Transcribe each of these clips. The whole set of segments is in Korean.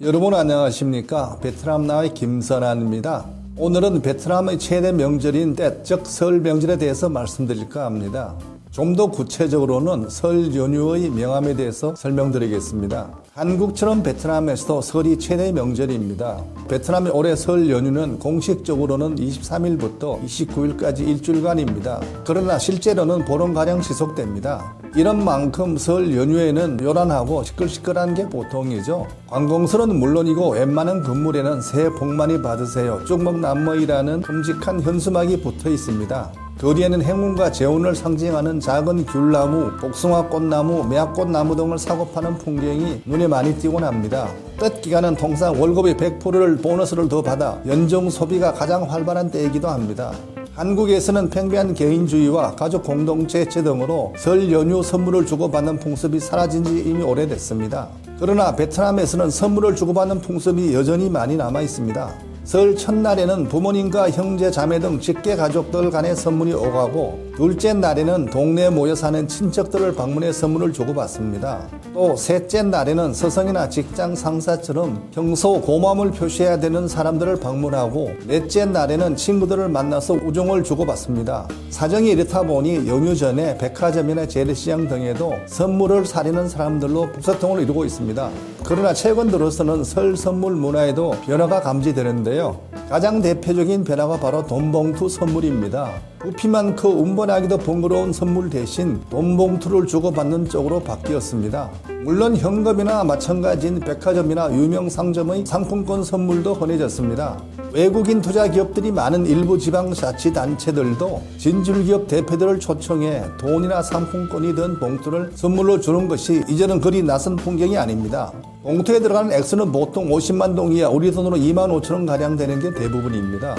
여러분 안녕하십니까? 베트남 나와의 김선환입니다. 오늘은 베트남의 최대 명절인 떼, 즉 설 명절에 대해서 말씀드릴까 합니다. 좀 더 구체적으로는 설 연휴의 명암에 대해서 설명드리겠습니다. 한국처럼 베트남에서도 설이 최대 명절입니다. 베트남의 올해 설 연휴는 공식적으로는 23일부터 29일까지 일주일간입니다. 그러나 실제로는 보름가량 지속됩니다. 이런 만큼 설 연휴에는 요란하고 시끌시끌한 게 보통이죠. 관공서는 물론이고 웬만한 건물에는 새해 복 많이 받으세요, 쭉먹남머이라는 큼직한 현수막이 붙어 있습니다. 거리에는 행운과 재운을 상징하는 작은 귤나무, 복숭아꽃나무, 매화꽃나무 등을 사고 파는 풍경이 눈에 많이 띄곤 합니다. 떼 기간은 통상 월급의 100%를 보너스를 더 받아 연중 소비가 가장 활발한 때이기도 합니다. 한국에서는 팽배한 개인주의와 가족 공동체 등으로 설 연휴 선물을 주고받는 풍습이 사라진 지 이미 오래됐습니다. 그러나 베트남에서는 선물을 주고받는 풍습이 여전히 많이 남아 있습니다. 설 첫날에는 부모님과 형제 자매 등 직계 가족들 간의 선물이 오가고, 둘째 날에는 동네에 모여 사는 친척들을 방문해 선물을 주고받습니다. 또 셋째 날에는 스승이나 직장 상사처럼 평소 고마움을 표시해야 되는 사람들을 방문하고, 넷째 날에는 친구들을 만나서 우정을 주고받습니다. 사정이 이렇다 보니 연휴 전에 백화점이나 재래시장 등에도 선물을 사려는 사람들로 북새통을 이루고 있습니다. 그러나 최근 들어서는 설 선물 문화에도 변화가 감지되는데요. 가장 대표적인 변화가 바로 돈봉투 선물입니다. 부피만 커 운반하기도 번거로운 선물 대신 돈봉투를 주고받는 쪽으로 바뀌었습니다. 물론 현금이나 마찬가지인 백화점이나 유명 상점의 상품권 선물도 흔해졌습니다. 외국인 투자 기업들이 많은 일부 지방자치단체들도 진출기업 대표들을 초청해 돈이나 상품권이 든 봉투를 선물로 주는 것이 이제는 그리 낯선 풍경이 아닙니다. 봉투에 들어가는 액수는 보통 50만 동 이하, 우리 돈으로 2만 5천 원 가량 되는 게 대부분입니다.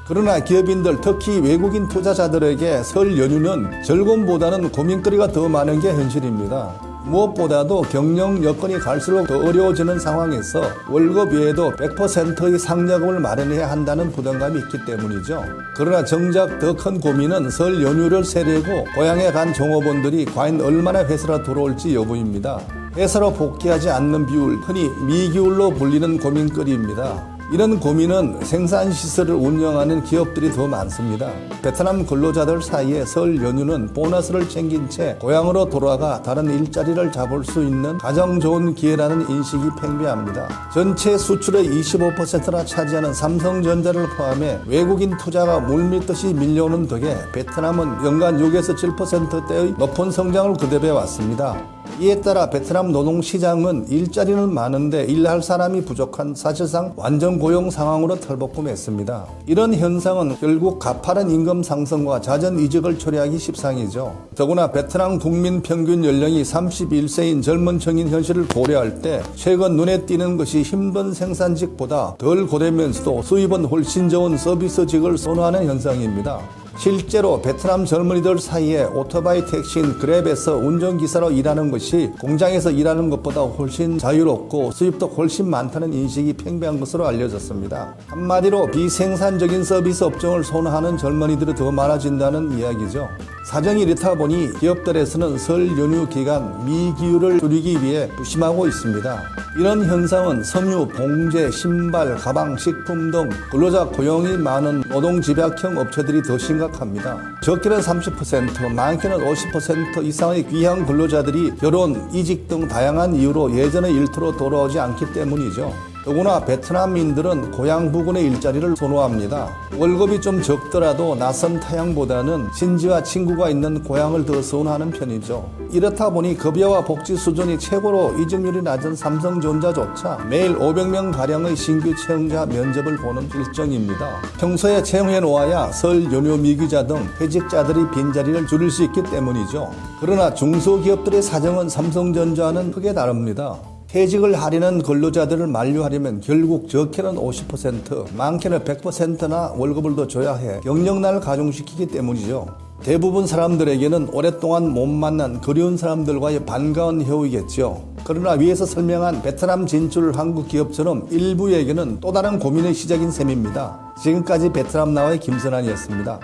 그러나 기업인들, 특히 외국인 투자자들에게 설 연휴는 즐거움보다는 고민거리가 더 많은 게 현실입니다. 무엇보다도 경영 여건이 갈수록 더 어려워지는 상황에서 월급 외에도 100%의 상여금을 마련해야 한다는 부담감이 있기 때문이죠. 그러나 정작 더 큰 고민은 설 연휴를 세려고 고향에 간 종업원들이 과연 얼마나 회사로 돌아올지 여부입니다. 회사로 복귀하지 않는 비율, 흔히 미기율로 불리는 고민거리입니다. 이런 고민은 생산시설을 운영하는 기업들이 더 많습니다. 베트남 근로자들 사이에 설 연휴는 보너스를 챙긴 채 고향으로 돌아가 다른 일자리를 잡을 수 있는 가장 좋은 기회라는 인식이 팽배합니다. 전체 수출의 25%나 차지하는 삼성전자를 포함해 외국인 투자가 물밀듯이 밀려오는 덕에 베트남은 연간 6에서 7%대의 높은 성장을 거듭해 왔습니다. 이에 따라 베트남 노동시장은 일자리는 많은데 일할 사람이 부족한 사실상 완전 고용 상황으로 탈바꿈했습니다. 이런 현상은 결국 가파른 임금 상승과 잦은 이직을 초래하기 십상이죠. 더구나 베트남 국민 평균 연령이 31세인 젊은 층인 현실을 고려할 때 최근 눈에 띄는 것이 힘든 생산직보다 덜 고되면서도 수입은 훨씬 좋은 서비스직을 선호하는 현상입니다. 실제로 베트남 젊은이들 사이에 오토바이 택시인 그랩에서 운전기사로 일하는 것이 공장에서 일하는 것보다 훨씬 자유롭고 수입도 훨씬 많다는 인식이 팽배한 것으로 알려졌습니다. 한마디로 비생산적인 서비스 업종을 선호하는 젊은이들이 더 많아진다는 이야기죠. 사정이 이렇다 보니 기업들에서는 설 연휴 기간 미기율을 줄이기 위해 부심하고 있습니다. 이런 현상은 섬유, 봉제, 신발, 가방, 식품 등 근로자 고용이 많은 노동집약형 업체들이 더 심각합니다. 적게는 30%, 많게는 50% 이상의 귀향 근로자들이 결혼, 이직 등 다양한 이유로 예전의 일터로 돌아오지 않기 때문이죠. 더구나 베트남인들은 고향 부근의 일자리를 선호합니다. 월급이 좀 적더라도 낯선 타향보다는 친지와 친구가 있는 고향을 더 선호하는 편이죠. 이렇다 보니 급여와 복지 수준이 최고로 이직률이 낮은 삼성전자조차 매일 500명가량의 신규 채용자 면접을 보는 일정입니다. 평소에 채용해 놓아야 설 연휴 미기자 등 퇴직자들이 빈자리를 줄일 수 있기 때문이죠. 그러나 중소기업들의 사정은 삼성전자와는 크게 다릅니다. 퇴직을 하려는 근로자들을 만류하려면 결국 적게는 50%, 많게는 100%나 월급을 더 줘야 해 경력난을 가중시키기 때문이죠. 대부분 사람들에게는 오랫동안 못 만난 그리운 사람들과의 반가운 해우이겠죠. 그러나 위에서 설명한 베트남 진출 한국 기업처럼 일부에게는 또 다른 고민의 시작인 셈입니다. 지금까지 베트남 나와의 김선환이었습니다.